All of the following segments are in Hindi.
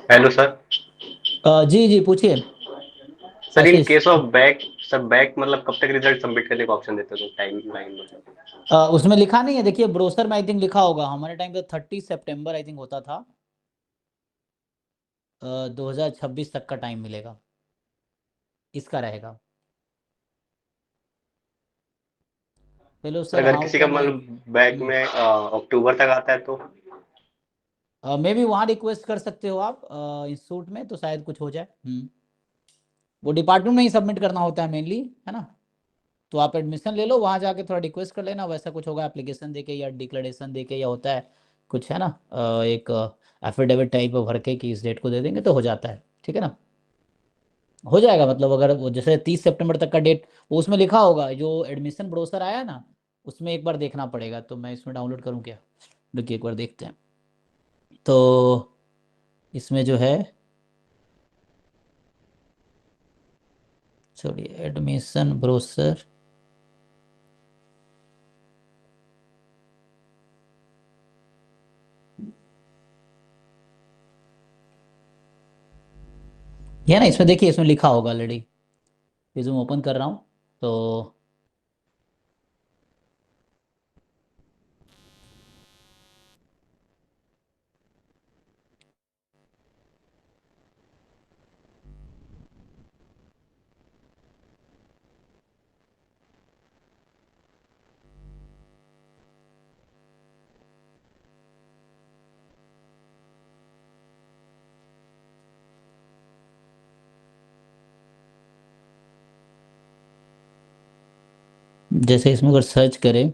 Hello sir. जी जी पूछिए। Sir in Ashish. Case of back, sir back मतलब कब तक रिजल्ट सबमिट करने का ऑप्शन देते हो टाइम लाइन मतलब? उसमें लिखा नहीं है, देखिए ब्रोशर में आई थिंक लिखा होगा, हमारे टाइम पे 30 सितंबर आई थिंक होता था। 2026 तक का टाइम मिलेगा, इसका रहेगा। हेलो सर सर, अगर हाउ किसी का कैन आई। मतलब बैक में अक्टूबर तक आता है तो? मे भी वहाँ रिक्वेस्ट कर सकते हो आप इंस्टीट्यूट में, तो शायद कुछ हो जाए। वो डिपार्टमेंट में ही सबमिट करना होता है मेनली, है ना। तो आप एडमिशन ले लो, वहाँ जाके थोड़ा रिक्वेस्ट कर लेना, वैसा कुछ होगा एप्लीकेशन देके या डिक्लेरेशन देके, या होता है कुछ, है ना। एक एफिडेविट टाइप भर के कि इस डेट को दे देंगे तो हो जाता है, ठीक है ना। हो जाएगा, मतलब अगर वो जैसे 30 सितंबर तक का डेट, वो उसमें लिखा होगा, जो एडमिशन ब्रोशर आया ना, उसमें एक बार देखना पड़ेगा। तो मैं इसमें डाउनलोड करूँ क्या? रुकिए एक बार देखते हैं। तो इसमें जो है, चलिए एडमिशन ब्रोशर। ये ना, इसमें देखिए, इसमें लिखा होगा ऑलरेडी। रिज्यूम ओपन कर रहा हूँ तो जैसे इसमें अगर सर्च करें,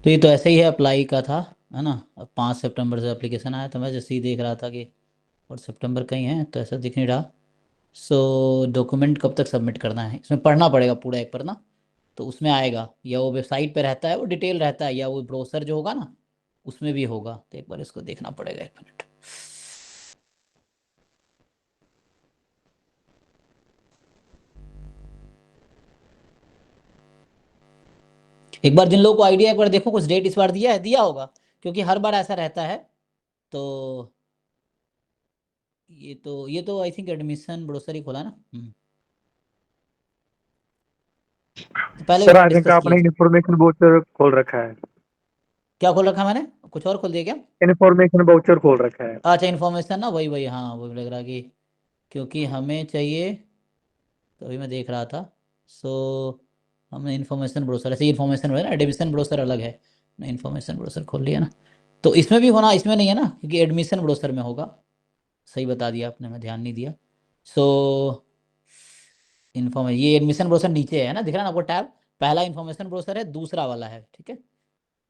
तो ये तो ऐसे ही है, अप्लाई का था, है ना। अब 5 सितंबर से एप्लीकेशन आया, तो मैं जैसे ही देख रहा था कि और सितंबर कहीं है, तो ऐसा दिख नहीं रहा। सो डॉक्यूमेंट कब तक सबमिट करना है, इसमें पढ़ना पड़ेगा पूरा एक बार ना। तो उसमें आएगा, या वो वेबसाइट पे रहता है, वो डिटेल रहता है, या वो ब्रोशर जो होगा ना, उसमें भी होगा। तो एक बार इसको देखना पड़ेगा, 1 मिनट। एक बार जिन लोगों को आइडिया, एक बार देखो कुछ डेट इस बार दिया है, दिया होगा, क्योंकि हर बार ऐसा रहता है। तो ये तो आई थिंक एडमिशन ब्रोशर ही खोला ना। तो पहले भी सर हमने आई थिंक डिस्कस किया आपने था। इन्फॉर्मेशन वाउचर खोल रखा है। क्या खोल रखा मैंने? कुछ और खोल दिया क्या? इन्फॉर्मेशन वाउचर खोल रखा है। अच्छा, इन्फॉर्मेशन ना, वही वही, हाँ वो लग रहा कि क्योंकि हमें चाहिए, तो अभी मैं देख रहा था। सो हमने इन्फॉर्मेशन ब्रोशर, ऐसे इन्फॉर्मेशन है ना, एडमिशन ब्रोशर अलग है ना, इन्फॉर्मेशन ब्रोशर खोल लिया ना। तो इसमें भी होना, इसमें नहीं है ना, क्योंकि एडमिशन ब्रोशर में होगा। सही बता दिया आपने, मैं ध्यान नहीं दिया। सो इन्फॉर्मेशन, ये एडमिशन ब्रोशर नीचे है ना, दिख रहा है ना आपको टैब। पहला इन्फॉर्मेशन ब्रोशर है, दूसरा वाला है, ठीक है।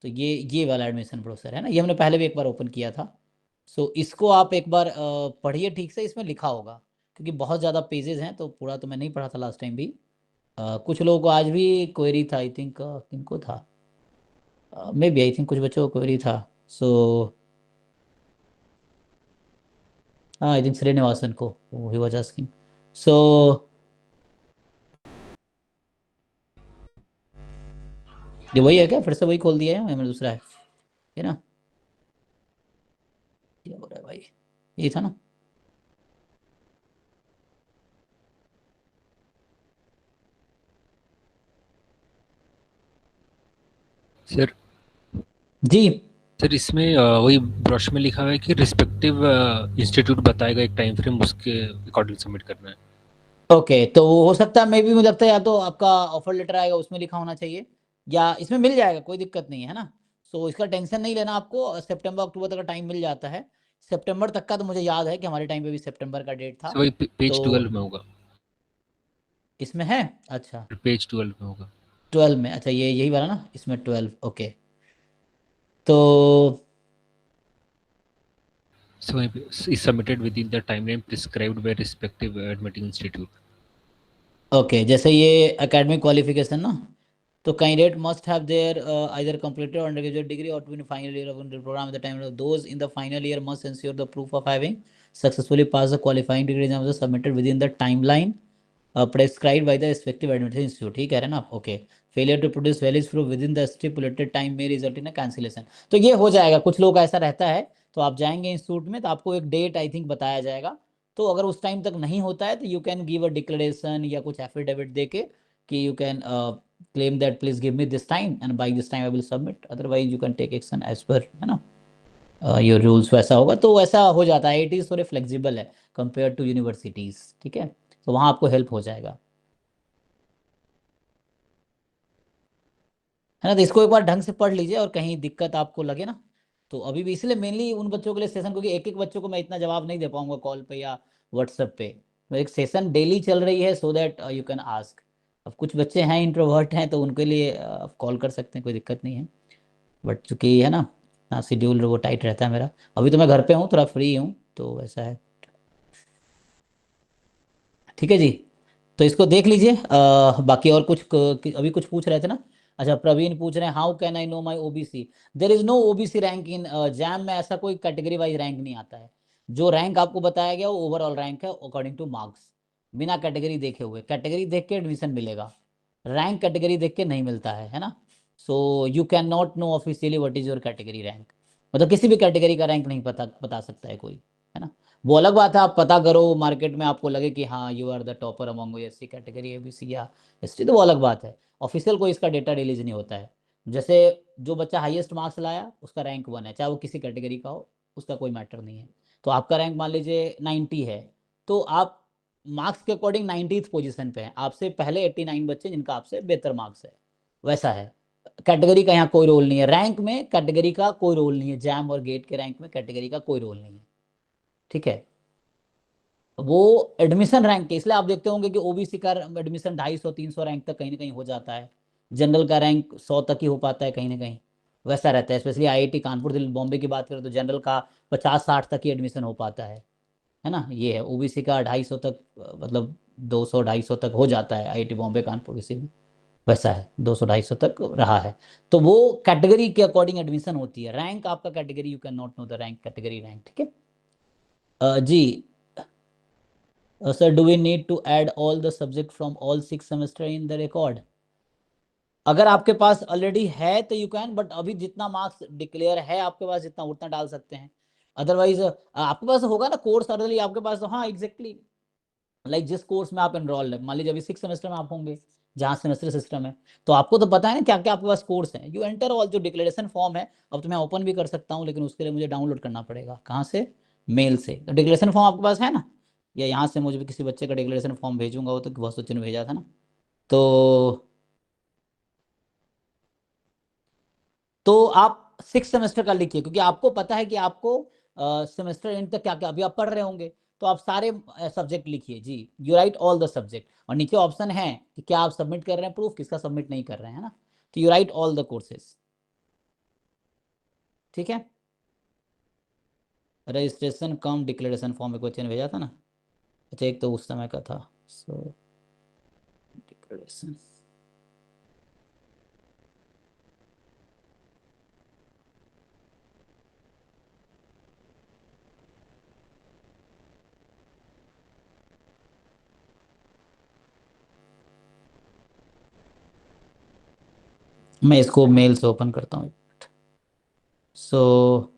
तो ये वाला एडमिशन ब्रोशर है ना, ये हमने पहले भी एक बार ओपन किया था। सो इसको आप एक बार पढ़िए ठीक से, इसमें लिखा होगा, क्योंकि बहुत ज़्यादा पेजेस हैं, तो पूरा तो मैं नहीं पढ़ा था लास्ट टाइम भी। कुछ लोगों को आज भी क्वेरी था, आई थिंक किनको था, मे बी आई थिंक कुछ बच्चों को क्वेरी था। सो हाँ, आई थिंक श्रीनिवासन को ही वाज आस्किंग। सो ये वही है क्या? फिर से वही खोल दिया है, या मैंने दूसरा है ना? क्या हो रहा है भाई, यही था ना। सर जी। सर इसमें वही ब्रोशर में लिखा हुआ है कि रिस्पेक्टिव इंस्टीट्यूट बताएगा एक टाइम फ्रेम, उसके अकॉर्डिंग सबमिट करना है। ओके, तो हो सकता है, मे भी मुझे लगता है, या तो आपका ऑफर लेटर आएगा, उसमें लिखा होना चाहिए, या इसमें मिल जाएगा, कोई दिक्कत नहीं है ना। सो इसका टेंशन नहीं लेना आपको, सितंबर अक्टूबर तक का टाइम मिल जाता है। सितंबर तक का तो मुझे याद है कि हमारे टाइम पे भी सितंबर का डेट था। सर वही पेज तो 12 में होगा। इसमें है, अच्छा। पेज 12 में होगा। 12 में, अच्छा, ये यही वाला ना, इसमें 12, ओके। तो सो वहीं पे is submitted with in the timeline prescribed bye respective admitting institute. Okay, जैसे ये एकेडमिक क्वालिफिकेशन ना, तो candidate must have their either completed or undergraduate degree or to be in final year of the program at the time of those in the final year must ensure the proof of having successfully passed the qualifying degree exams are submitted within the timeline prescribed by the respective admission institute, ठीक कह रहे हैं ना आप? Okay, failure to produce values from within the stipulated time में रिजल्ट इन अ कैंसिलेशन। तो ये हो जाएगा, कुछ लोग ऐसा रहता है, तो आप जाएंगे इंस्टीट्यूट में तो आपको एक डेट आई थिंक बताया जाएगा, तो अगर उस टाइम तक नहीं होता है तो you can give a declaration या कुछ एफिडेविट दे के कि you can claim that please give me this time and by this time I will submit, otherwise you can take action as per, है ना, योर रूल्स। वैसा होगा तो वैसा हो जाता है। आईआईटीज थोड़े फ्लेक्सिबल है कंपेयर टू यूनिवर्सिटीज, ठीक है, तो वहाँ आपको हेल्प हो जाएगा, है ना। तो इसको एक बार ढंग से पढ़ लीजिए, और कहीं दिक्कत आपको लगे ना तो अभी भी, इसलिए मेनली उन बच्चों के लिए सेशन, क्योंकि एक एक बच्चों को मैं इतना जवाब नहीं दे पाऊंगा कॉल पे या व्हाट्सएप पे, तो एक सेशन डेली चल रही है so that you can ask. अब कुछ बच्चे हैं इंट्रोवर्ट हैं तो उनके लिए कॉल कर सकते हैं, कोई दिक्कत नहीं है, बट चूंकि है ना, शेड्यूल वो टाइट रहता है मेरा। अभी तो मैं घर पे हूँ, थोड़ा फ्री हूँ, तो वैसा है, ठीक है जी। तो इसको देख लीजिए, बाकी और कुछ अभी कुछ पूछ रहे थे ना। अच्छा, प्रवीण पूछ रहे हैं how can I know my OBC. There is no OBC rank in JAM में, ऐसा कोई कैटेगरी वाइज रैंक नहीं आता है। जो रैंक आपको बताया गया वो ओवरऑल रैंक है अकॉर्डिंग टू मार्क्स, बिना कैटेगरी देखे हुए। कैटेगरी देख के एडमिशन मिलेगा, रैंक कैटेगरी देख के नहीं मिलता है ना। So you can not no officially what is your category rank, मतलब किसी भी कैटेगरी का रैंक नहीं बता सकता है कोई, है ना। वो अलग बात है, आप पता करो मार्केट में, आपको लगे कि हाँ you are the topper among SC category ABC या एसटी, तो वो अलग बात है। ऑफिशियल कोई इसका डेटा रिलीज नहीं होता है। जैसे जो बच्चा हाईएस्ट मार्क्स लाया उसका रैंक 1 है, चाहे वो किसी कैटेगरी का हो, उसका कोई मैटर नहीं है। तो आपका रैंक मान लीजिए 90 है, तो आप मार्क्स के अकॉर्डिंग 90th पोजीशन पे हैं, आपसे पहले 89 बच्चे जिनका आपसे बेहतर मार्क्स है, वैसा है। कैटेगरी का यहाँ कोई रोल नहीं है, रैंक में कैटेगरी का कोई रोल नहीं है, जैम और गेट के रैंक में कैटेगरी का कोई रोल नहीं है, ठीक है। वो एडमिशन रैंक के, इसलिए आप देखते होंगे कि ओबीसी का एडमिशन 250-300 रैंक तक कहीं ना कहीं हो जाता है, जनरल का रैंक 100 तक ही हो पाता है कहीं ना कहीं, वैसा रहता है। स्पेशली आईआईटी कानपुर दिल्ली बॉम्बे की बात करें तो जनरल का 50-60 तक ही एडमिशन हो पाता है ना। ये है ओबीसी का 250 तक, मतलब 200-250 तक हो जाता है आईआईटी बॉम्बे कानपुर किसी में, वैसा है 200-250 तक रहा है। तो वो कैटेगरी के अकॉर्डिंग एडमिशन होती है, रैंक आपका category, you can not know the rank category rank, ठीक है। जी sir, do we need to add all the subject from all 6 semester in the record? अगर आपके पास ऑलरेडी है तो यू कैन, बट अभी जितना मार्क्स डिक्लेयर है आपके पास जितना उतना डाल सकते हैं। अदरवाइज आपके पास होगा ना कोर्स ऑलरेडी आपके पास, तो हाँ एग्जैक्टली, लाइक जिस कोर्स में आप एनरोल्ड है, मान लीजिए अभी 6 सेमेस्टर में आप होंगे जहाँ सेमेस्टर सिस्टम है, तो आपको तो पता है ना क्या क्या आपके पास कोर्स है, यू एंटर ऑल। जो डिक्लेरेशन फॉर्म है, अब तो मैं ओपन भी कर सकता हूँ, लेकिन उसके लिए मुझे डाउनलोड करना पड़ेगा, कहाँ से? मेल से। तो डिक्लेरेशन फॉर्म आपके पास है ना, या यहाँ से मुझे भी किसी बच्चे का डिक्लेरेशन फॉर्म भेजूंगा, वो तो बहुत सोचने भेजा था ना। तो आप 6 सेमेस्टर का लिखिए, क्योंकि आपको पता है कि आपको सेमेस्टर एंड तक क्या क्या अभी आप पढ़ रहे होंगे, तो आप सारे सब्जेक्ट लिखिए जी, you write all the subject, और नीचे ऑप्शन है कि क्या आप सबमिट कर रहे हैं प्रूफ, किसका सबमिट नहीं कर रहे हैं, है ना। तो you write all the courses, ठीक है। रजिस्ट्रेशन कम डिक्लेरेशन फॉर्म में क्वेश्चन भेजा था ना। अच्छा, एक तो उस समय का था, सो डिक्लेरेशन, मैं इसको मेल से ओपन करता हूँ। सो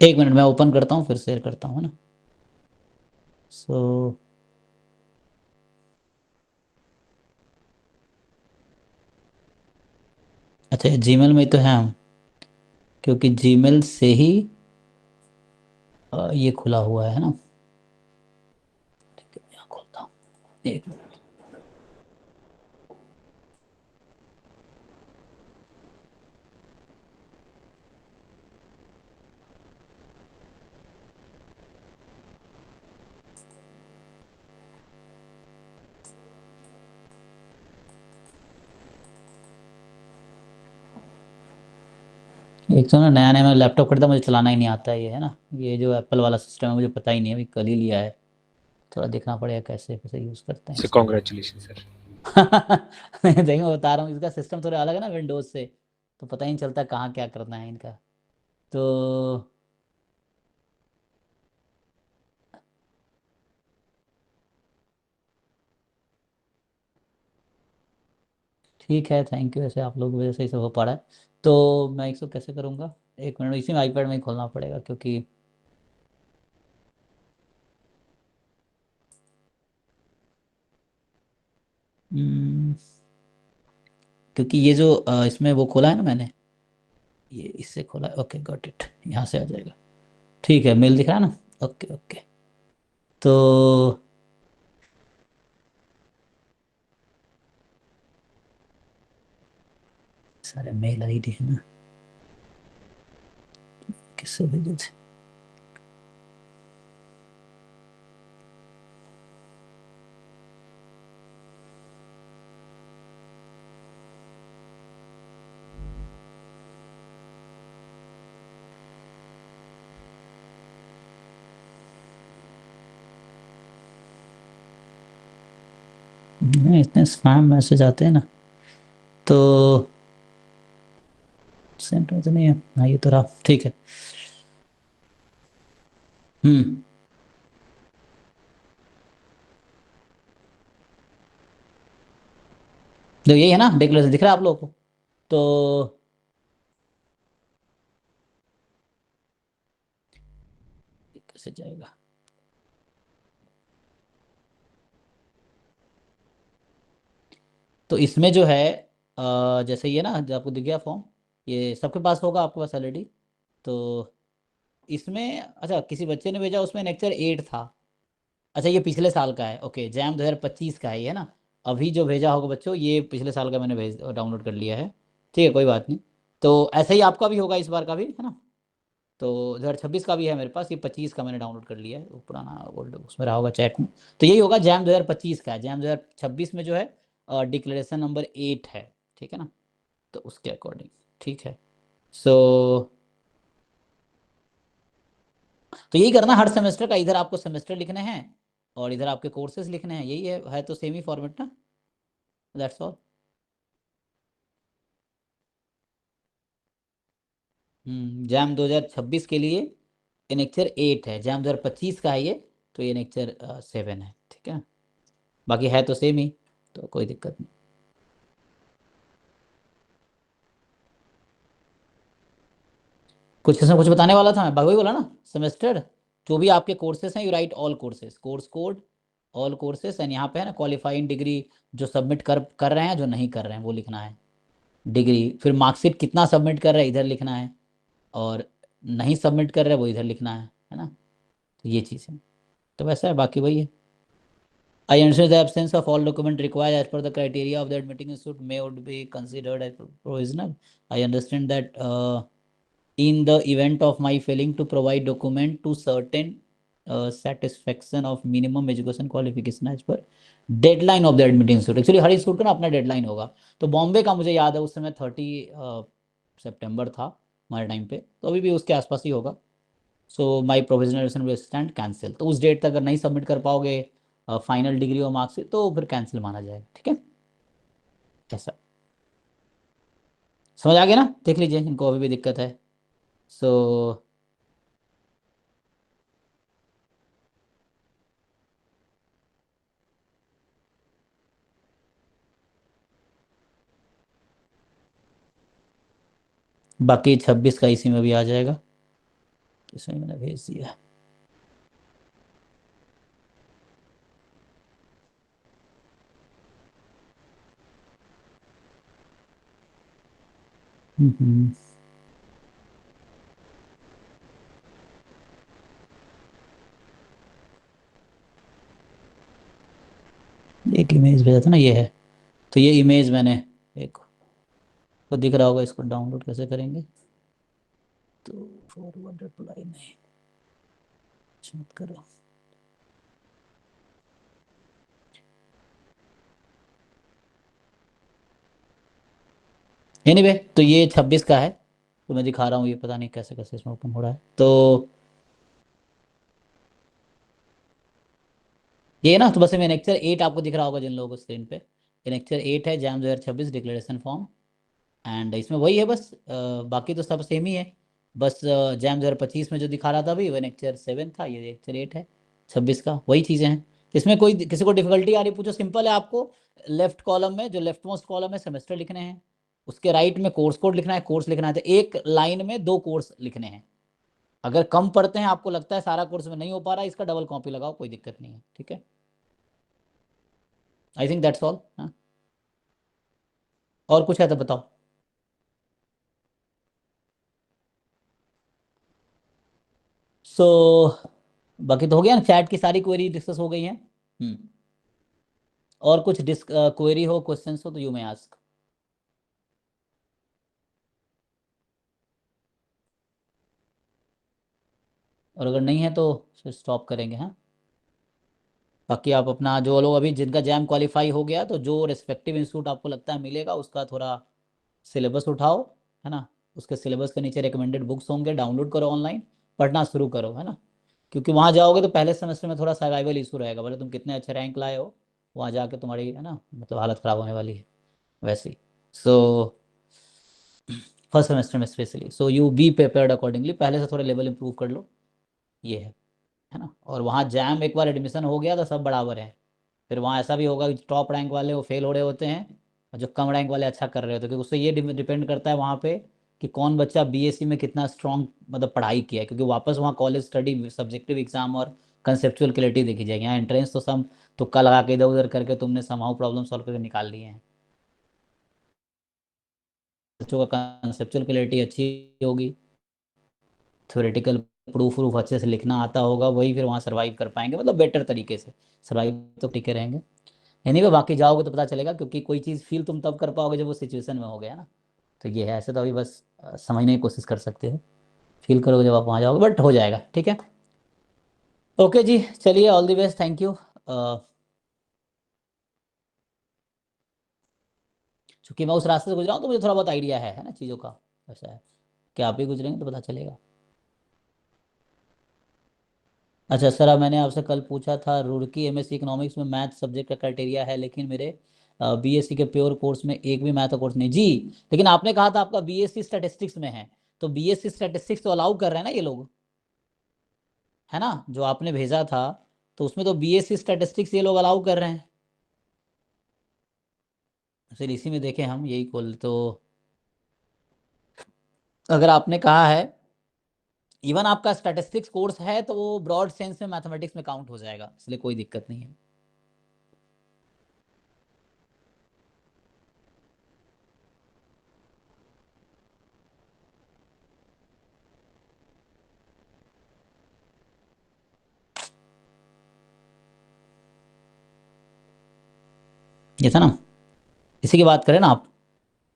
एक मिनट, मैं ओपन करता हूँ फिर शेयर करता हूँ ना। सो अच्छा, जीमेल में तो है हम, क्योंकि जीमेल से ही ये खुला हुआ है ना। ठीक है, यहाँ खोलता हूँ, एक मिनट। एक तो ना नया नया मैं लैपटॉप खरीदा, मुझे चलाना ही नहीं आता है ये, है ना, ये जो एप्पल वाला सिस्टम है मुझे पता ही नहीं है, अभी कल ही लिया है, थोड़ा देखना पड़ेगा कैसे कैसे यूज़ करते हैं सर इसको। Congratulation sir. देखो मैं बता रहा हूँ, इसका सिस्टम थोड़ा अलग है ना विंडोज से, तो पता ही नहीं चलता कहाँ क्या करना है इनका। तो ठीक है, थैंक यू, ऐसे आप लोग की वजह से ही सब हो पा रहा है। तो मैं इसको कैसे करूँगा, एक मिनट, इसी में आईपैड में ही खोलना पड़ेगा क्योंकि हम्म, क्योंकि ये जो इसमें वो खोला है ना मैंने, ये इससे खोला है, ओके गॉट इट, यहाँ से आ जाएगा। ठीक है, मेल दिख रहा है ना, ओके ओके। तो सारे मेल आईडी है ना, किससे भेजे थे। इतने स्पैम मैसेज आते हैं ना, तो सेंटर तो नहीं है, हाँ ये तो रहा, ठीक है। हम्म, तो यही है ना, डिक्लेरेशन दिख रहा है आप लोगों को। तो कैसे जाएगा, तो इसमें जो है जैसे ये ना, जो आपको दिख गया फॉर्म, ये सबके पास होगा, आपके पास ऑलरेडी। तो इसमें अच्छा, किसी बच्चे ने भेजा, उसमें लेक्चर 8 था। अच्छा ये पिछले साल का है, ओके, जैम 2025 का है ये, है ना। अभी जो भेजा होगा बच्चों, ये पिछले साल का मैंने भेज डाउनलोड कर लिया है। ठीक है, कोई बात नहीं। तो ऐसे ही आपका भी होगा इस बार का भी, है ना। तो 2026 का भी है मेरे पास, ये 25 का मैंने डाउनलोड कर लिया है, वो पुराना ओल्ड उसमें रहा होगा चैट में। तो यही होगा, जैम 2025 का है, जैम 2026 में जो है डिक्लेरेशन नंबर 8 है, ठीक है ना। तो उसके अकॉर्डिंग, ठीक है। सो तो यही करना हर सेमेस्टर का, इधर आपको सेमेस्टर लिखने हैं और इधर आपके कोर्सेज लिखने हैं, यही है तो सेम ही फॉर्मेट ना, दैट्स ऑल। जैम 2026 के लिए ये लेक्चर 8 है, जैम 2025 का है ये, तो ये लेक्चर 7 है, ठीक है। बाकी है तो सेम ही, तो कोई दिक्कत नहीं। कुछ इसमें कुछ बताने वाला था मैं, वही बोला ना, सेमेस्टर जो भी आपके कोर्सेज हैं, you write all courses, course code all courses, and यहाँ पे है ना क्वालिफाइंग डिग्री, जो सबमिट कर कर रहे हैं, जो नहीं कर रहे हैं वो लिखना है, डिग्री, फिर मार्कशीट कितना सबमिट कर रहे हैं इधर लिखना है, और नहीं सबमिट कर रहे हैं वो इधर लिखना है ना। तो ये चीज़ है, तो वैसा है, बाकी वही है। I understand the absence of all document required as per the criteria of the admitting institute may would be considered as provisional. I understand that in the event of my failing to provide document to certain satisfaction of minimum education qualification as per deadline of the admitting institute. Actually her institute का ना अपना डेडलाइन होगा। तो बॉम्बे का मुझे याद है उस समय 30 सितंबर था हमारे टाइम पे, तो अभी भी उसके आसपास ही होगा। सो माई प्रोविजनल विल स्टैंड कैंसिल, तो उस डेट तक अगर नहीं सबमिट कर पाओगे फाइनल डिग्री और मार्क्स से, तो फिर कैंसिल माना जाएगा, ठीक है। ऐसा समझ आ गया ना, देख लीजिए, इनको अभी भी दिक्कत है। सो बाकी 26 का इसी में भी आ जाएगा, तो इसमें मैंने भेज दिया। हम्म, एक इमेज भेजा था ना, ये है। तो ये इमेज मैंने, एक को दिख रहा होगा, इसको डाउनलोड कैसे करेंगे, तो फॉरवर्ड रिप्लाई नहीं, कुछ मत करो। एनीवे तो ये 26 का है, तो मैं दिखा रहा हूँ, ये पता नहीं कैसे कैसे इसमें ओपन हो रहा है। तो ये ना, तो बस मैं लेक्चर 8 आपको दिख रहा होगा जिन लोगों को स्क्रीन पे, ये लेक्चर 8 है, जैम 2026 डिक्लेरेशन फॉर्म। एंड इसमें वही है बस, बाकी तो सब सेम ही है। बस जैम 2025 में जो दिखा रहा था अभी वो लेक्चर 7 था, ये लेक्चर 8 है 26 का, वही चीज़ें हैं। इसमें कोई किसी को डिफिकल्टी आ रही पूछो, सिंपल है। आपको लेफ्ट कॉलम में, जो लेफ्ट मोस्ट कॉलम है, सेमेस्टर लिखने हैं, उसके राइट में कोर्स कोड लिखना है, कोर्स लिखना है। तो एक लाइन में 2 कोर्स लिखने हैं। अगर कम पढ़ते हैं, आपको लगता है सारा कोर्स में नहीं हो पा रहा, इसका डबल कॉपी लगाओ, कोई दिक्कत नहीं है, ठीक है। I think that's all. हाँ, और कुछ है तो बताओ। सो बाकी तो हो गया ना, चैट की सारी क्वेरी डिस्कस हो गई हैं। और कुछ क्वेरी हो, क्वेश्चंस हो तो यू मे आस्क। और अगर नहीं है तो फिर स्टॉप करेंगे। हाँ, बाकी आप अपना, जो लोग अभी जिनका जैम क्वालिफाई हो गया, तो जो रिस्पेक्टिव इंस्टीट्यूट आपको लगता है मिलेगा, उसका थोड़ा सिलेबस उठाओ, है ना। उसके सिलेबस के नीचे रिकमेंडेड बुक्स होंगे, डाउनलोड करो ऑनलाइन, पढ़ना शुरू करो, है ना। क्योंकि वहाँ जाओगे तो पहले सेमेस्टर में थोड़ा सर्वाइवल इशू रहेगा, बोले तुम कितने अच्छे रैंक लाए हो, वहाँ जाके तुम्हारी, है ना, मतलब हालत ख़राब होने वाली है वैसे ही। सो फर्स्ट सेमेस्टर में specially, so you be prepared accordingly, पहले से थोड़ा लेवल इंप्रूव कर लो, ये है ना। और वहाँ जैम एक बार एडमिशन हो गया तो सब बराबर है। फिर वहाँ ऐसा भी होगा कि टॉप रैंक वाले वो फेल हो रहे होते हैं, और जो कम रैंक वाले अच्छा कर रहे होते हैं, क्योंकि उससे ये डिपेंड करता है वहाँ पे कि कौन बच्चा बीएससी में कितना स्ट्रॉन्ग मतलब पढ़ाई किया है। क्योंकि वापस वहाँ कॉलेज स्टडी, सब्जेक्टिव एग्जाम और कंसेप्चुअल क्लैरिटी देखी जाएगी। यहाँ एंट्रेंस तो सब तुक्का लगा के इधर उधर करके तुमने समाउ प्रॉब्लम सॉल्व करके निकाल लिए हैं। बच्चों का कंसेप्चुअल क्लैरिटी अच्छी होगी, थ्योरेटिकल प्रूफ प्रूफ अच्छे से लिखना आता होगा, वही फिर वहाँ सर्वाइव कर पाएंगे, मतलब बेटर तरीके से सर्वाइव तो टिके रहेंगे। एनीवे बाकी जाओगे तो पता चलेगा, क्योंकि कोई चीज़ फील तुम तब कर पाओगे जब वो सिचुएशन में हो गया ना। तो ये है, ऐसे तो अभी बस समझने की कोशिश कर सकते हो, फील करोगे जब आप वहाँ जाओगे, बट हो जाएगा, ठीक है। ओके जी, चलिए, all the best, thank you. चूंकि मैं उस रास्ते से गुजरा हूँ तो मुझे थोड़ा बहुत आइडिया है ना चीज़ों का, ऐसा है कि आप भी गुजरेंगे तो पता चलेगा। अच्छा सर, अब मैंने आपसे कल पूछा था, रुड़की एमएससी इकोनॉमिक्स में मैथ सब्जेक्ट का क्राइटेरिया है, लेकिन मेरे बीएससी के प्योर कोर्स में एक भी मैथ का कोर्स नहीं जी। लेकिन आपने कहा था आपका बीएससी स्टैटिस्टिक्स में है, तो बीएससी स्टैटिस्टिक्स तो अलाउ कर रहे हैं ना ये लोग, है ना, जो आपने भेजा था, तो उसमें तो बीएससी स्टैटिस्टिक्स ये लोग अलाउ कर रहे हैं। फिर इसी में देखें हम, यही खोल तो, अगर आपने कहा है इवन आपका स्टैटिस्टिक्स कोर्स है, तो वो ब्रॉड सेंस में मैथमेटिक्स में काउंट हो जाएगा, इसलिए कोई दिक्कत नहीं है। ये था ना, इसी की बात करें ना आप।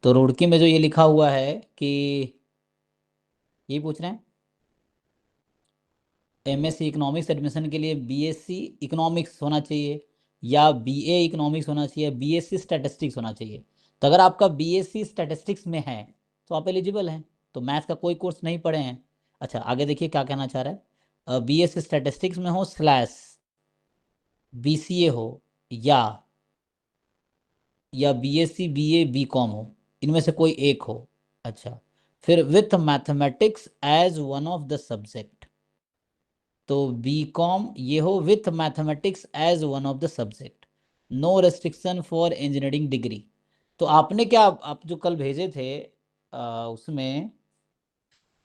तो रुड़की में जो ये लिखा हुआ है कि, ये पूछ रहे हैं एमएससी इकोनॉमिक्स एडमिशन के लिए बीएससी इकोनॉमिक्स होना चाहिए या बीए इकोनॉमिक्स होना चाहिए, बीएससी स्टैटिस्टिक्स होना चाहिए। तो अगर आपका बीएससी स्टैटिस्टिक्स में है तो आप एलिजिबल हैं, तो मैथ का कोई कोर्स नहीं पढ़े हैं। अच्छा आगे देखिए क्या कहना चाह रहा है, बीएससी स्टैटिस्टिक्स में हो स्लैश बीसीए हो, या बीएससी बीए बीकॉम हो, इनमें से कोई एक हो। अच्छा, फिर with mathematics as one of the subject, तो बीकॉम ये हो with mathematics as one of the subject, no restriction for engineering degree. तो आपने क्या, आप जो कल भेजे थे उसमें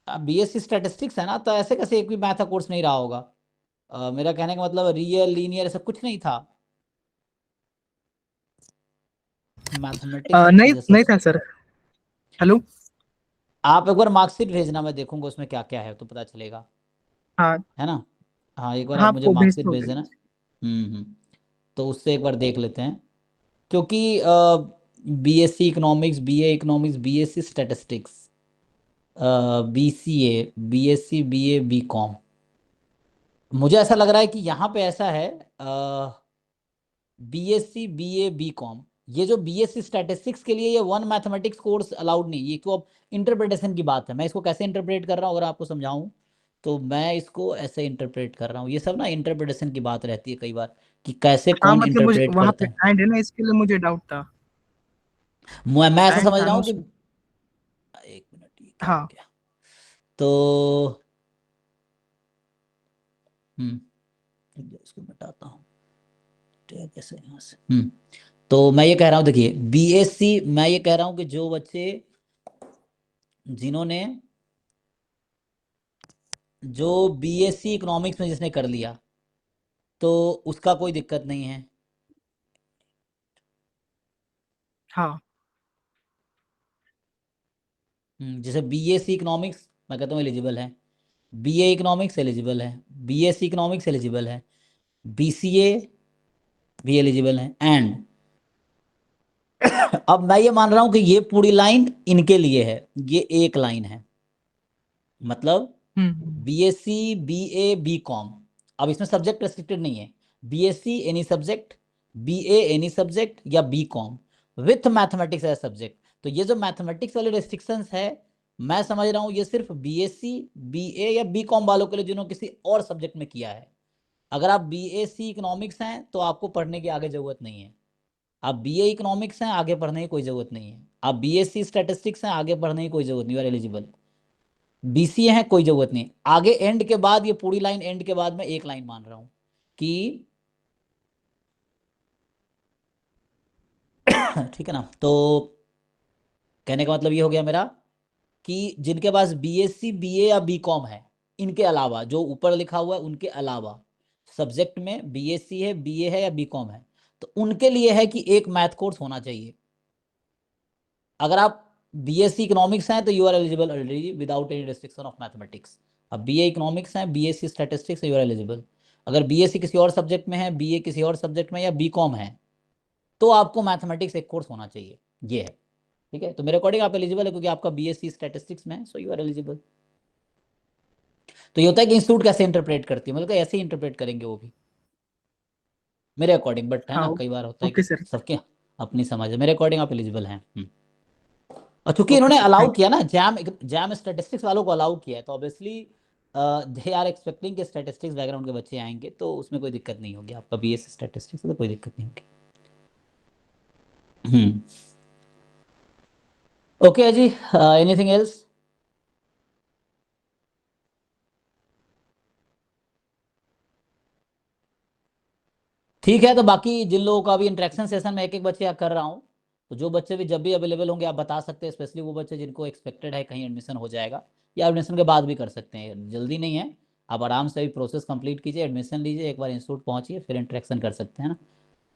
बीएससी स्टैटिस्टिक्स है ना, तो ऐसे कैसे एक भी मैथ का कोर्स नहीं रहा होगा। मेरा कहने का मतलब रियल लीनियर ऐसा कुछ नहीं था, मैथमेटिक्स नहीं एज ए नहीं था सब्जेक्ट। सर। हेलो। आप एक बार मार्कशीट भेजना, मैं देखूंगा उसमें क्या क्या है, तो पता चलेगा, हाँ है ना। हाँ एक बार हाँ, आप मुझे आपको भेज मार्कशीट भेज दोगे। देना। तो उससे एक बार देख लेते हैं, क्योंकि BSc economics, BA economics, BSc statistics, BCA, BSc BA BCom, मुझे ऐसा लग रहा है कि यहाँ पे ऐसा है बीएससी बीए बीकॉम, ये जो बीएससी स्टैटिस्टिक्स के लिए ये वन मैथमेटिक्स कोर्स अलाउड नहीं, ये तो अब इंटरप्रिटेशन की बात है। मैं इसको कैसे इंटरप्रेट कर रहा हूँ अगर आपको समझाऊं, तो मैं इसको ऐसे इंटरप्रेट कर रहा हूँ। ये सब ना इंटरप्रिटेशन की बात रहती है कई बार, कि कैसे हाँ कौन मतलब मुझे इंटरप्रेट वहां करता पे है। एंड है ना, इसके लिए मुझे डाउट था। मैं ऐसा एंड समझ था रहा ना हूँ कि उसमें। एक मिनट, ये क्या हो हाँ गया, तो इसको मिटाता हूँ, कैसे यहाँ से। तो मैं ये कह रहा हूँ, देखिए बीएससी, मैं ये कह रहा हूँ कि जो बच्चे जिन्होंने, जो बीएससी इकोनॉमिक्स में जिसने कर लिया तो उसका कोई दिक्कत नहीं है। हाँ जैसे बीएससी इकोनॉमिक्स मैं कहता हूँ एलिजिबल है, बीए इकोनॉमिक्स एलिजिबल है, बीएससी इकोनॉमिक्स एलिजिबल है, बीसीए भी एलिजिबल है। एंड अब मैं ये मान रहा हूं कि ये पूरी लाइन इनके लिए है, ये एक लाइन है, मतलब हम्म। BSc BA BCom. अब इसमें सब्जेक्ट रेस्ट्रिक्टेड नहीं है, BSc any subject, BA any subject, या BCom with mathematics as subject. तो ये जो मैथमेटिक्स वाले रेस्ट्रिक्शंस है, मैं समझ रहा हूँ ये सिर्फ बीएससी बीए या बीकॉम वालों के लिए जिन्होंने किसी और सब्जेक्ट में किया है। अगर आप बीएससी इकोनॉमिक्स हैं तो आपको पढ़ने की आगे जरूरत नहीं है, आप बीए इकोनॉमिक्स हैं आगे पढ़ने की कोई जरूरत नहीं है, आप बीएससी स्टैटिस्टिक्स हैं आगे पढ़ने की कोई जरूरत नहीं, यू आर एलिजिबल। बीसीए है कोई जरूरत नहीं आगे। एंड के बाद ये पूरी लाइन, एंड के बाद मैं एक लाइन मान रहा हूं कि ठीक है ना। तो कहने का मतलब ये हो गया मेरा कि जिनके पास बीएससी बीए या बीकॉम है, इनके अलावा जो ऊपर लिखा हुआ है उनके अलावा सब्जेक्ट में बीएससी है, बीए है या बीकॉम है, तो उनके लिए है कि एक मैथ कोर्स होना चाहिए। अगर आप बीएससी इकोनॉमिक्स हैं तो you are eligible already without any restriction of mathematics. अब बीए इकोनॉमिक्स हैं, BSc statistics, you are eligible. अगर बीएससी किसी और सब्जेक्ट में है, बीए किसी और सब्जेक्ट में, या बीकॉम है, तो आपको मैथमेटिक्स एक कोर्स होना चाहिए, ये है। ठीक है, तो मेरे अकॉर्डिंग आप एलिजिबल है क्योंकि आपका बीएससी स्टैटिस्टिक्स में है, सो यू आर एलिजिबल। तो ये होता है कि इंस्टीट्यूट कैसे इंटरप्रेट करती है, मतलब ऐसे ही इंटरप्रेट करेंगे वो भी मेरे अकॉर्डिंग, बट है हाँ ना कई बार होता है ओके कि सर। सबके अपनी समझ है। मेरे अकॉर्डिंग आप एलिजिबल हैं। और क्योंकि ओके इन्होंने सर अलाउ थैंक किया ना, जैम जैम स्टैटिस्टिक्स वालों को अलाउ किया है, तो ऑब्वियसली दे आर एक्सपेक्टिंग कि स्टैटिस्टिक्स बैकग्राउंड के बच्चे आएंगे, तो उसमें कोई दिक्कत नहीं होगी। आपका बीएससी स्टैटिस्टिक्स तो कोई दिक्कत नहीं होगी। ओके जी, एनीथिंग एल्स? ठीक है, तो बाकी जिन लोगों का भी इंटरेक्शन सेशन में एक एक बच्चे कर रहा हूँ, तो जो बच्चे भी जब भी अवेलेबल होंगे आप बता सकते हैं, स्पेशली वो बच्चे जिनको एक्सपेक्टेड है कहीं एडमिशन हो जाएगा, या एडमिशन के बाद भी कर सकते हैं, जल्दी नहीं है। आप आराम से भी प्रोसेस कंप्लीट कीजिए, एडमिशन लीजिए, एक बार इंस्टीट्यूट पहुंचिए, फिर इंटरेक्शन कर सकते हैं ना।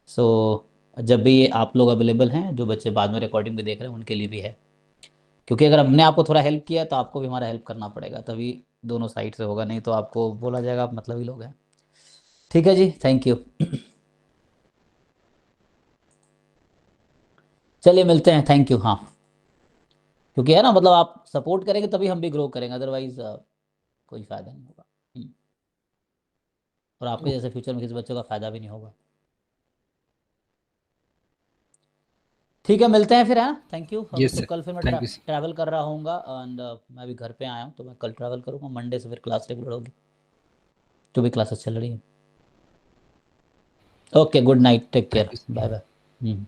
सो जब भी आप लोग अवेलेबल हैं, जो बच्चे बाद में रिकॉर्डिंग भी देख रहे हैं उनके लिए भी है, क्योंकि अगर हमने आपको थोड़ा हेल्प किया तो आपको भी हमारा हेल्प करना पड़ेगा, तभी दोनों साइड से होगा, नहीं तो आपको बोला जाएगा आप मतलब ही लोग हैं। ठीक है जी, थैंक यू। चलिए मिलते हैं, थैंक यू। हाँ, क्योंकि है ना, मतलब आप सपोर्ट करेंगे तभी हम भी ग्रो करेंगे, अदरवाइज कोई फायदा नहीं होगा। और आपके जैसे फ्यूचर में किसी बच्चों का फायदा भी नहीं होगा। ठीक है, मिलते हैं फिर, है ना, थैंक यू। यस तो सर, कल फिर मैं थैंक यू। ट्रैवल कर रहा हूँगा, एंड मैं अभी घर पे आया हूँ, तो मैं कल ट्रैवल करूँगा, मंडे से फिर क्लास रेगुलर होगी, जो भी क्लासेस चल रही हैं। Okay, good night, take thank care, you. Bye bye.